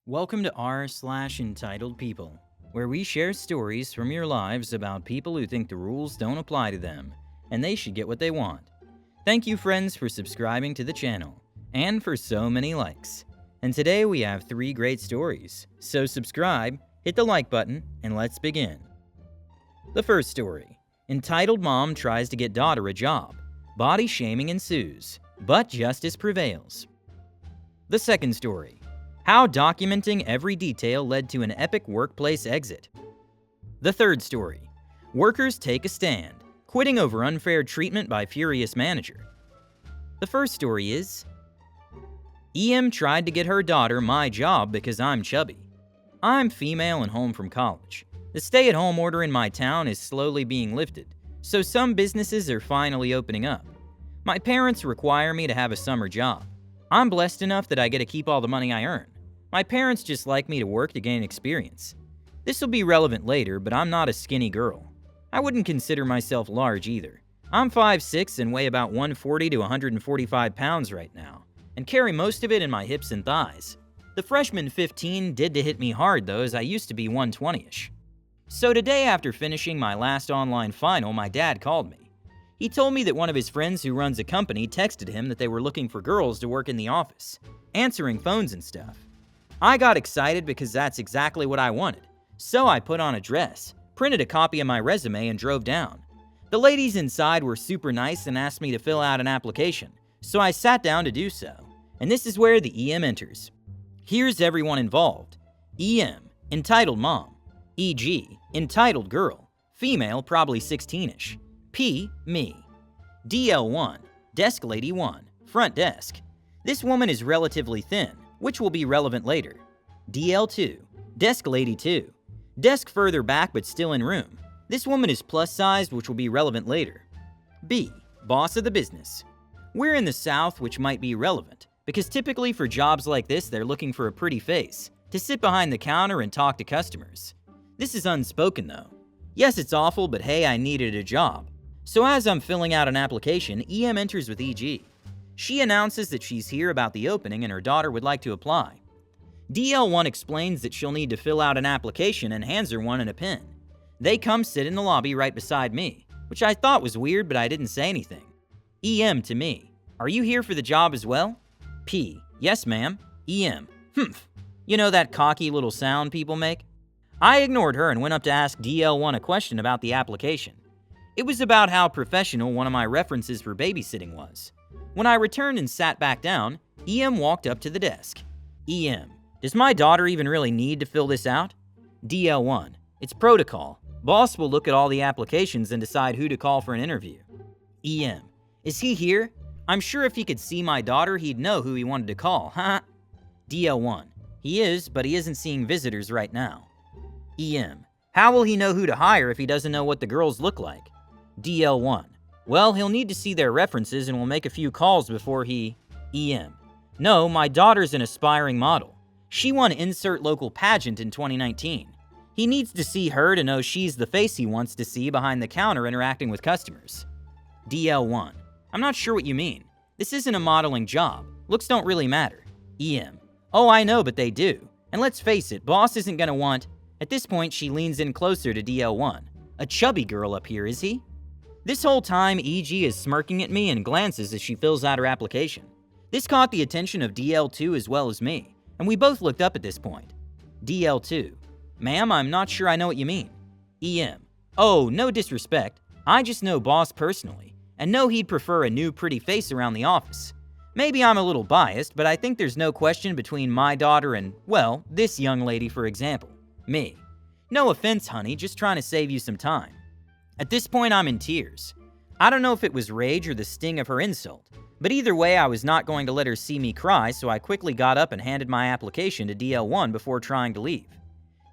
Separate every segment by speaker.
Speaker 1: Welcome to r/entitled people, where we share stories from your lives about people who think the rules don't apply to them, and they should get what they want. Thank you, friends, for subscribing to the channel, and for so many likes. And today we have 3 great stories, so subscribe, hit the like button, and let's begin. The first story. Entitled mom tries to get daughter a job. Body shaming ensues, but justice prevails. The second story. How documenting every detail led to an epic workplace exit. The third story. Workers take a stand, quitting over unfair treatment by furious manager. The first story is, EM tried to get her daughter my job because I'm chubby. I'm female and home from college. The stay-at-home order in my town is slowly being lifted, so some businesses are finally opening up. My parents require me to have a summer job. I'm blessed enough that I get to keep all the money I earn. My parents just like me to work to gain experience. This will be relevant later, but I'm not a skinny girl. I wouldn't consider myself large either. I'm 5'6" and weigh about 140 to 145 pounds right now, and carry most of it in my hips and thighs. The freshman 15 did to hit me hard though, as I used to be 120-ish. So today, after finishing my last online final, my dad called me. He told me that one of his friends who runs a company texted him that they were looking for girls to work in the office, answering phones and stuff. I got excited because that's exactly what I wanted, so I put on a dress, printed a copy of my resume, and drove down. The ladies inside were super nice and asked me to fill out an application, so I sat down to do so, and this is where the EM enters. Here's everyone involved. EM, entitled mom. EG, entitled girl, female, probably 16-ish. P, me. DL1, desk lady 1, front desk. This woman is relatively thin, which will be relevant later. DL2, desk lady 2, desk further back but still in room. This woman is plus-sized, which will be relevant later. B, boss of the business. We're in the South, which might be relevant, because typically for jobs like this, they're looking for a pretty face, to sit behind the counter and talk to customers. This is unspoken though. Yes, it's awful, but hey, I needed a job. So as I'm filling out an application, EM enters with EG. She announces that she's here about the opening and her daughter would like to apply. DL1 explains that she'll need to fill out an application and hands her one and a pen. They come sit in the lobby right beside me, which I thought was weird, but I didn't say anything. EM to me, are you here for the job as well? P, yes ma'am. EM, humph. You know that cocky little sound people make? I ignored her and went up to ask DL1 a question about the application. It was about how professional one of my references for babysitting was. When I returned and sat back down, EM walked up to the desk. EM, does my daughter even really need to fill this out? DL1, it's protocol. Boss will look at all the applications and decide who to call for an interview. EM, is he here? I'm sure if he could see my daughter, he'd know who he wanted to call, huh? DL1, he is, but he isn't seeing visitors right now. EM, how will he know who to hire if he doesn't know what the girls look like? DL1, well, he'll need to see their references and will make a few calls before he... EM, no, my daughter's an aspiring model. She won Insert Local Pageant in 2019. He needs to see her to know she's the face he wants to see behind the counter interacting with customers. DL1, I'm not sure what you mean. This isn't a modeling job. Looks don't really matter. EM, oh, I know, but they do. And let's face it, boss isn't gonna want... At this point, she leans in closer to DL1. A chubby girl up here, is he? This whole time, EG is smirking at me and glances as she fills out her application. This caught the attention of DL2 as well as me, and we both looked up at this point. DL2, ma'am, I'm not sure I know what you mean. EM, oh, no disrespect. I just know boss personally, and know he'd prefer a new pretty face around the office. Maybe I'm a little biased, but I think there's no question between my daughter and, well, this young lady, for example, me. No offense, honey, just trying to save you some time. At this point, I'm in tears. I don't know if it was rage or the sting of her insult, but either way, I was not going to let her see me cry, so I quickly got up and handed my application to DL1 before trying to leave.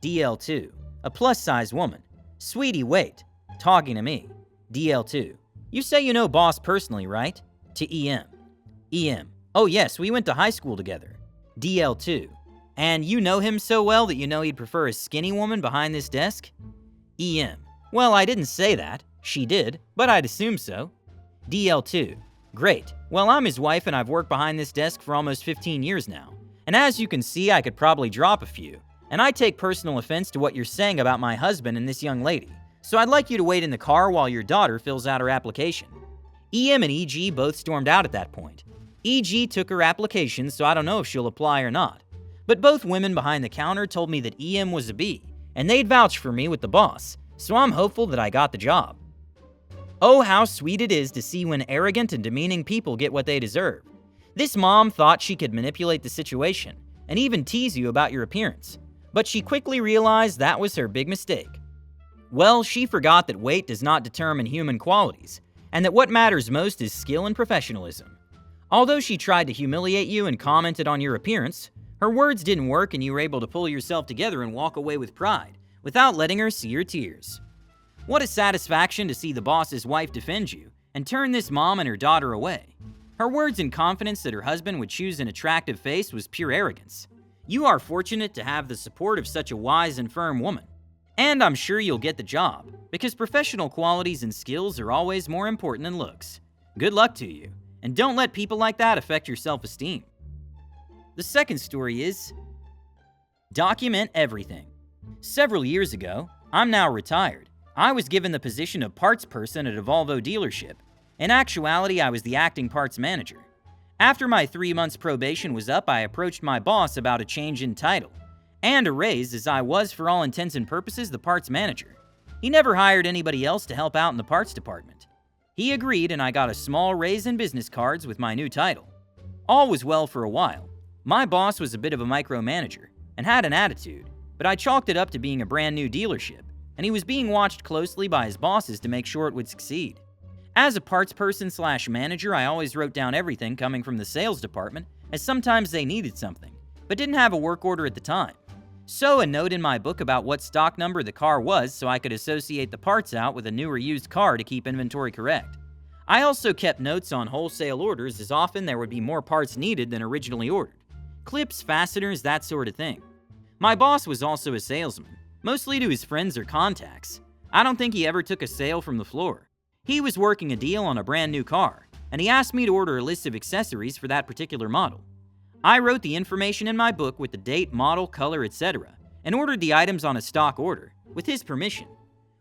Speaker 1: DL2, a plus-size woman. Sweetie, wait. Talking to me. DL2, you say you know boss personally, right? To EM. EM, oh yes, we went to high school together. DL2, and you know him so well that you know he'd prefer a skinny woman behind this desk? EM, well, I didn't say that. She did, but I'd assume so. DL2, great. Well, I'm his wife and I've worked behind this desk for almost 15 years now, And as you can see, I could probably drop a few. And I take personal offense to what you're saying about my husband and this young lady. So I'd like you to wait in the car while your daughter fills out her application." EM and EG both stormed out at that point. EG took her application, so I don't know if she'll apply or not. But both women behind the counter told me that EM was a B, and they'd vouch for me with the boss, so I'm hopeful that I got the job. Oh, how sweet it is to see when arrogant and demeaning people get what they deserve. This mom thought she could manipulate the situation, and even tease you about your appearance, but she quickly realized that was her big mistake. Well, she forgot that weight does not determine human qualities, and that what matters most is skill and professionalism. Although she tried to humiliate you and commented on your appearance, her words didn't work and you were able to pull yourself together and walk away with pride, without letting her see your tears. What a satisfaction to see the boss's wife defend you and turn this mom and her daughter away. Her words and confidence that her husband would choose an attractive face was pure arrogance. You are fortunate to have the support of such a wise and firm woman. And I'm sure you'll get the job, because professional qualities and skills are always more important than looks. Good luck to you, and don't let people like that affect your self-esteem. The second story is document everything. Several years ago, I'm now retired, I was given the position of parts person at a Volvo dealership. In actuality, I was the acting parts manager. After my 3 months probation was up, I approached my boss about a change in title and a raise, as I was, for all intents and purposes, the parts manager. He never hired anybody else to help out in the parts department. He agreed, and I got a small raise in business cards with my new title. All was well for a while. My boss was a bit of a micromanager and had an attitude, but I chalked it up to being a brand new dealership, and he was being watched closely by his bosses to make sure it would succeed. As a parts person / manager, I always wrote down everything coming from the sales department, as sometimes they needed something, but didn't have a work order at the time. So a note in my book about what stock number the car was so I could associate the parts out with a new or used car to keep inventory correct. I also kept notes on wholesale orders, as often there would be more parts needed than originally ordered. Clips, fasteners, that sort of thing. My boss was also a salesman, mostly to his friends or contacts. I don't think he ever took a sale from the floor. He was working a deal on a brand new car, and he asked me to order a list of accessories for that particular model. I wrote the information in my book with the date, model, color, etc., and ordered the items on a stock order, with his permission.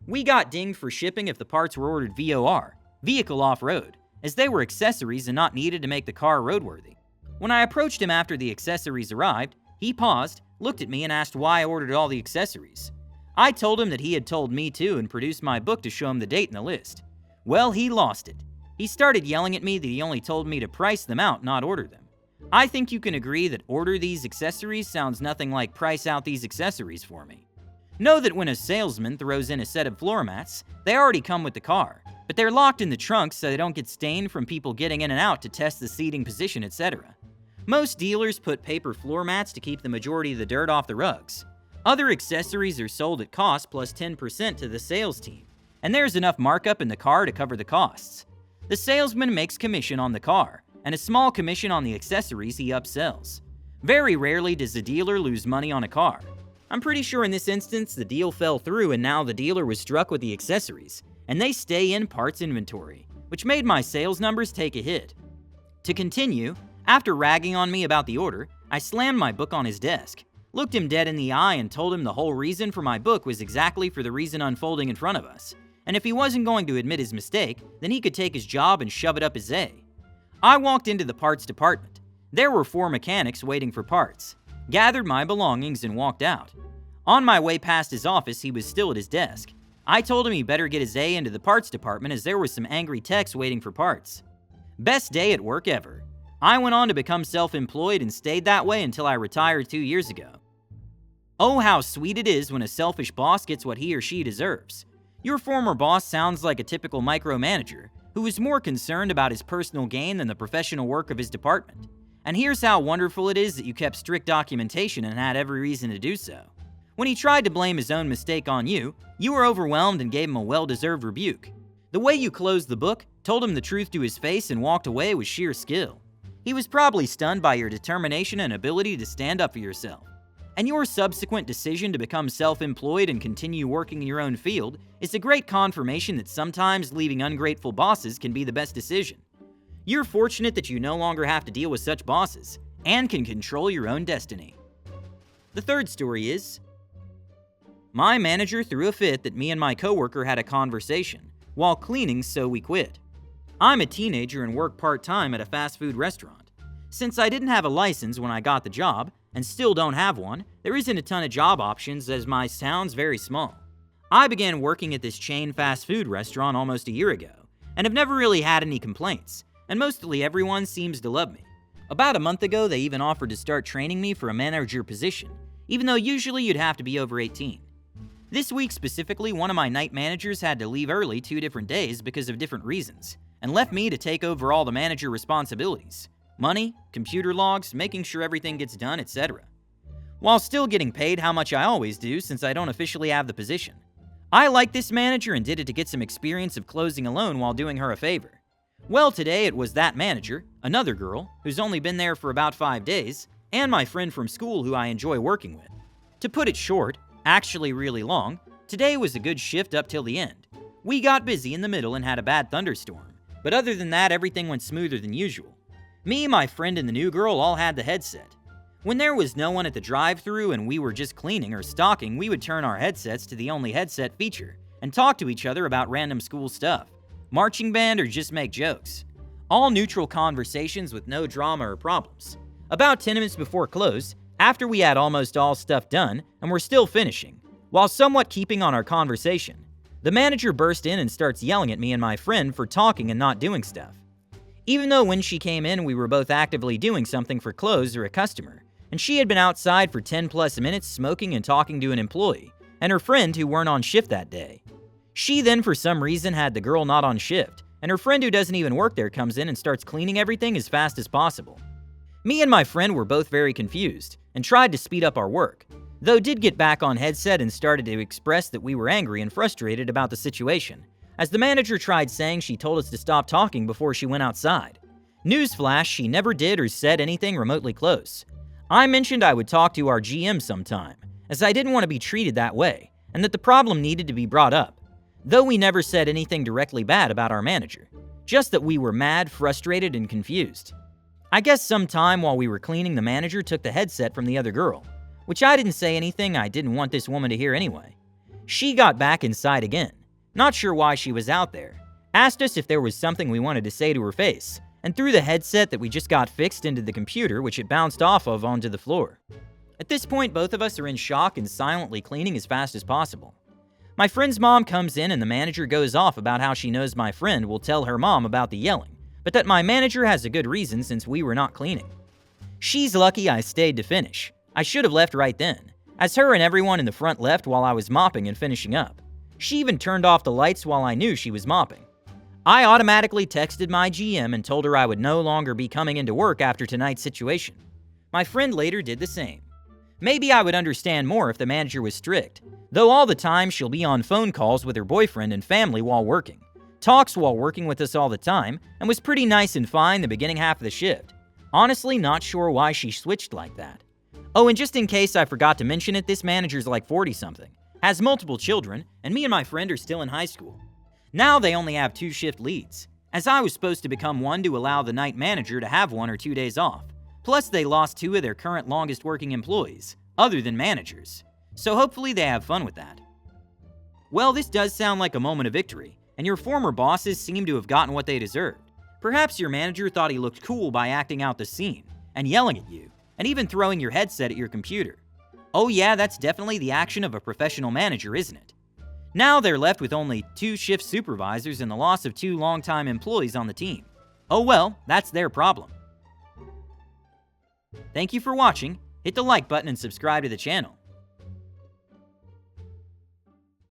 Speaker 1: We got dinged for shipping if the parts were ordered VOR, vehicle off-road, as they were accessories and not needed to make the car roadworthy. When I approached him after the accessories arrived, he paused, looked at me, and asked why I ordered all the accessories. I told him that he had told me to and produced my book to show him the date in the list. Well, he lost it. He started yelling at me that he only told me to price them out, not order them. I think you can agree that order these accessories sounds nothing like price out these accessories for me. Know that when a salesman throws in a set of floor mats, they already come with the car, but they're locked in the trunk so they don't get stained from people getting in and out to test the seating position, etc. Most dealers put paper floor mats to keep the majority of the dirt off the rugs. Other accessories are sold at cost plus 10% to the sales team, and there's enough markup in the car to cover the costs. The salesman makes commission on the car, and a small commission on the accessories he upsells. Very rarely does the dealer lose money on a car. I'm pretty sure in this instance the deal fell through and now the dealer was struck with the accessories, and they stay in parts inventory, which made my sales numbers take a hit. To continue, after ragging on me about the order, I slammed my book on his desk, looked him dead in the eye, and told him the whole reason for my book was exactly for the reason unfolding in front of us, and if he wasn't going to admit his mistake, then he could take his job and shove it up his A. I walked into the parts department. There were 4 mechanics waiting for parts, gathered my belongings, and walked out. On my way past his office, he was still at his desk. I told him he better get his A into the parts department as there were some angry techs waiting for parts. Best day at work ever. I went on to become self-employed and stayed that way until I retired 2 years ago. Oh, how sweet it is when a selfish boss gets what he or she deserves. Your former boss sounds like a typical micromanager who is more concerned about his personal gain than the professional work of his department. And here's how wonderful it is that you kept strict documentation and had every reason to do so. When he tried to blame his own mistake on you, you were overwhelmed and gave him a well-deserved rebuke. The way you closed the book, told him the truth to his face, and walked away was sheer skill. He was probably stunned by your determination and ability to stand up for yourself. And your subsequent decision to become self-employed and continue working in your own field is a great confirmation that sometimes leaving ungrateful bosses can be the best decision. You're fortunate that you no longer have to deal with such bosses, and can control your own destiny. The third story is, my manager threw a fit that me and my coworker had a conversation while cleaning, so we quit. I'm a teenager and work part-time at a fast food restaurant. Since I didn't have a license when I got the job, and still don't have one, there isn't a ton of job options as my town's very small. I began working at this chain fast food restaurant almost a year ago, and have never really had any complaints, and mostly everyone seems to love me. About a month ago, they even offered to start training me for a manager position, even though usually you'd have to be over 18. This week specifically, one of my night managers had to leave early 2 different days because of different reasons, and left me to take over all the manager responsibilities. Money, computer logs, making sure everything gets done, etc. While still getting paid how much I always do since I don't officially have the position. I liked this manager and did it to get some experience of closing a loan while doing her a favor. Well, today it was that manager, another girl, who's only been there for about 5 days, and my friend from school who I enjoy working with. To put it short, actually really long, today was a good shift up till the end. We got busy in the middle and had a bad thunderstorm, but other than that everything went smoother than usual. Me, my friend, and the new girl all had the headset. When there was no one at the drive-thru and we were just cleaning or stocking, we would turn our headsets to the only headset feature and talk to each other about random school stuff, marching band, or just make jokes. All neutral conversations with no drama or problems. About 10 minutes before close, after we had almost all stuff done and were still finishing, while somewhat keeping on our conversation, the manager burst in and starts yelling at me and my friend for talking and not doing stuff. Even though when she came in we were both actively doing something for clothes or a customer, and she had been outside for 10 plus minutes smoking and talking to an employee and her friend who weren't on shift that day. She then for some reason had the girl not on shift, and her friend who doesn't even work there comes in and starts cleaning everything as fast as possible. Me and my friend were both very confused and tried to speed up our work, though did get back on headset and started to express that we were angry and frustrated about the situation, as the manager tried saying she told us to stop talking before she went outside. Newsflash, she never did or said anything remotely close. I mentioned I would talk to our GM sometime, as I didn't want to be treated that way, and that the problem needed to be brought up, though we never said anything directly bad about our manager, just that we were mad, frustrated, and confused. I guess sometime while we were cleaning, the manager took the headset from the other girl, which I didn't say anything I didn't want this woman to hear anyway. She got back inside again, not sure why she was out there, asked us if there was something we wanted to say to her face, and threw the headset that we just got fixed into the computer, which it bounced off of onto the floor. At this point, both of us are in shock and silently cleaning as fast as possible. My friend's mom comes in and the manager goes off about how she knows my friend will tell her mom about the yelling, but that my manager has a good reason since we were not cleaning. She's lucky I stayed to finish. I should have left right then, as her and everyone in the front left while I was mopping and finishing up. She even turned off the lights while I knew she was mopping. I automatically texted my GM and told her I would no longer be coming into work after tonight's situation. My friend later did the same. Maybe I would understand more if the manager was strict, though all the time she'll be on phone calls with her boyfriend and family while working, talks while working with us all the time, and was pretty nice and fine the beginning half of the shift. Honestly, not sure why she switched like that. Oh, and just in case I forgot to mention it, this manager's like 40-something, has multiple children, and me and my friend are still in high school. Now they only have 2 shift leads, as I was supposed to become one to allow the night manager to have 1 or 2 days off. Plus they lost 2 of their current longest working employees, other than managers. So hopefully they have fun with that. Well, this does sound like a moment of victory, and your former bosses seem to have gotten what they deserved. Perhaps your manager thought he looked cool by acting out the scene, and yelling at you, and even throwing your headset at your computer. Oh yeah, that's definitely the action of a professional manager, isn't it? Now they're left with only 2 shift supervisors and the loss of 2 longtime employees on the team. Oh well, that's their problem. Thank you for watching. Hit the like button and subscribe to the channel.